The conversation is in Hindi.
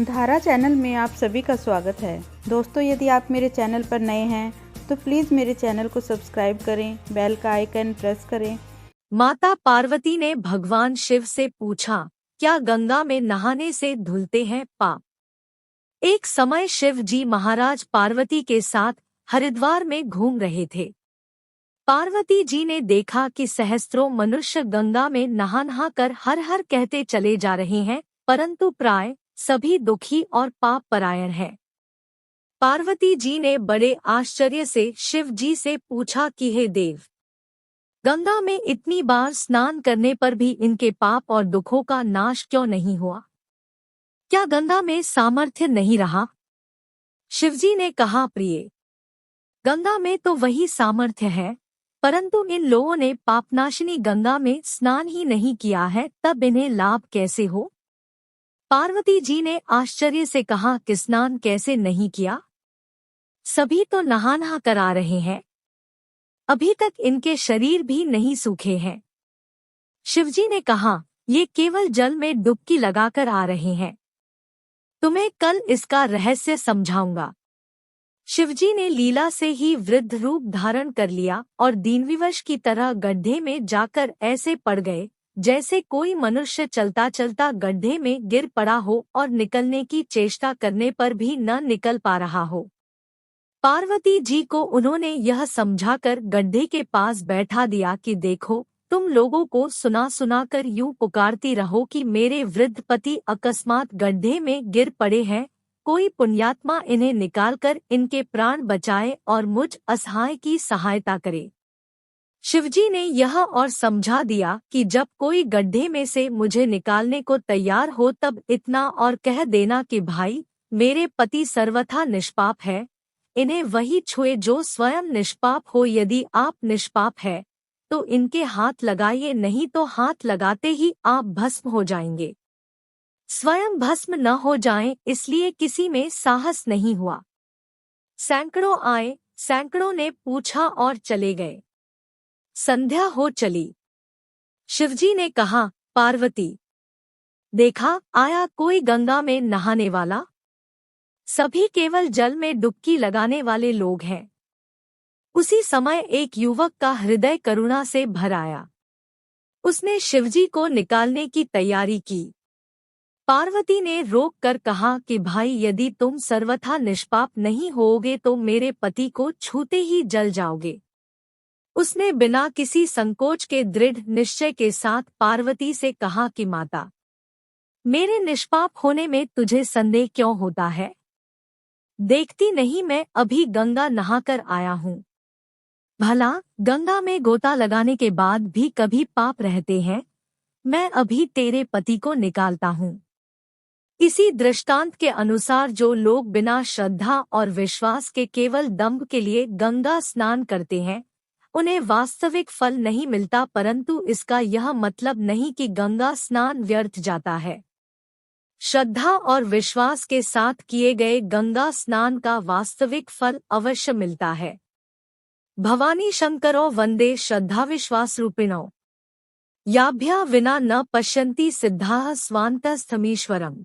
धारा चैनल में आप सभी का स्वागत है। दोस्तों, यदि आप मेरे चैनल पर नए हैं तो प्लीज़ मेरे चैनल को सब्सक्राइब करें, बेल का आइकन प्रेस करें। माता पार्वती ने भगवान शिव से पूछा, क्या गंगा में नहाने से धुलते हैं पाप? एक समय शिव जी महाराज पार्वती के साथ हरिद्वार में घूम रहे थे। पार्वती जी ने देखा कि सहस्त्रों मनुष्य गंगा में नहा कर हर हर कहते चले जा रहे हैं, परंतु प्राय सभी दुखी और पाप परायण हैं। पार्वती जी ने बड़े आश्चर्य से शिव जी से पूछा कि हे देव, गंगा में इतनी बार स्नान करने पर भी इनके पाप और दुखों का नाश क्यों नहीं हुआ? क्या गंगा में सामर्थ्य नहीं रहा? शिवजी ने कहा, प्रिय, गंगा में तो वही सामर्थ्य है, परंतु इन लोगों ने पापनाशिनी गंगा में स्नान ही नहीं किया है, तब इन्हें लाभ कैसे हो? पार्वती जी ने आश्चर्य से कहा कि स्नान कैसे नहीं किया? सभी तो नहा कर आ रहे हैं, अभी तक इनके शरीर भी नहीं सूखे हैं। शिवजी ने कहा, ये केवल जल में डुबकी लगाकर आ रहे हैं, तुम्हें कल इसका रहस्य समझाऊंगा। शिवजी ने लीला से ही वृद्ध रूप धारण कर लिया और दीनविवश की तरह गड्ढे में जाकर ऐसे पड़ गए जैसे कोई मनुष्य चलता चलता गड्ढे में गिर पड़ा हो और निकलने की चेष्टा करने पर भी न निकल पा रहा हो। पार्वती जी को उन्होंने यह समझाकर गड्ढे के पास बैठा दिया कि देखो, तुम लोगों को सुना सुना कर यूं पुकारती रहो कि मेरे वृद्ध पति अकस्मात गड्ढे में गिर पड़े हैं, कोई पुण्यात्मा इन्हें निकालकर इनके प्राण बचाए और मुझ असहाय की सहायता करे। शिवजी ने यह और समझा दिया कि जब कोई गड्ढे में से मुझे निकालने को तैयार हो तब इतना और कह देना कि भाई, मेरे पति सर्वथा निष्पाप है, इन्हें वही छुए जो स्वयं निष्पाप हो। यदि आप निष्पाप है तो इनके हाथ लगाइए, नहीं तो हाथ लगाते ही आप भस्म हो जाएंगे। स्वयं भस्म न हो जाएं, इसलिए किसी में साहस नहीं हुआ। सैकड़ों आए, सैकड़ों ने पूछा और चले गए। संध्या हो चली। शिवजी ने कहा, पार्वती, देखा आया कोई गंगा में नहाने वाला? सभी केवल जल में डुबकी लगाने वाले लोग हैं। उसी समय एक युवक का हृदय करुणा से भर आया। उसने शिवजी को निकालने की तैयारी की। पार्वती ने रोक कर कहा कि भाई, यदि तुम सर्वथा निष्पाप नहीं होगे तो मेरे पति को छूते ही जल जाओगे। उसने बिना किसी संकोच के दृढ़ निश्चय के साथ पार्वती से कहा कि माता, मेरे निष्पाप होने में तुझे संदेह क्यों होता है? देखती नहीं मैं अभी गंगा नहाकर आया हूँ। भला गंगा में गोता लगाने के बाद भी कभी पाप रहते हैं? मैं अभी तेरे पति को निकालता हूँ। इसी दृष्टांत के अनुसार जो लोग बिना श्रद्धा और विश्वास के केवल दंभ के लिए गंगा स्नान करते हैं, उन्हें वास्तविक फल नहीं मिलता, परंतु इसका यह मतलब नहीं कि गंगा स्नान व्यर्थ जाता है। श्रद्धा और विश्वास के साथ किए गए गंगा स्नान का वास्तविक फल अवश्य मिलता है। भवानी शंकरो वंदे श्रद्धा विश्वास रूपिणो, याभ्या विना न पश्यन्ति सिद्धाः स्वान्तस्थमीश्वरम्।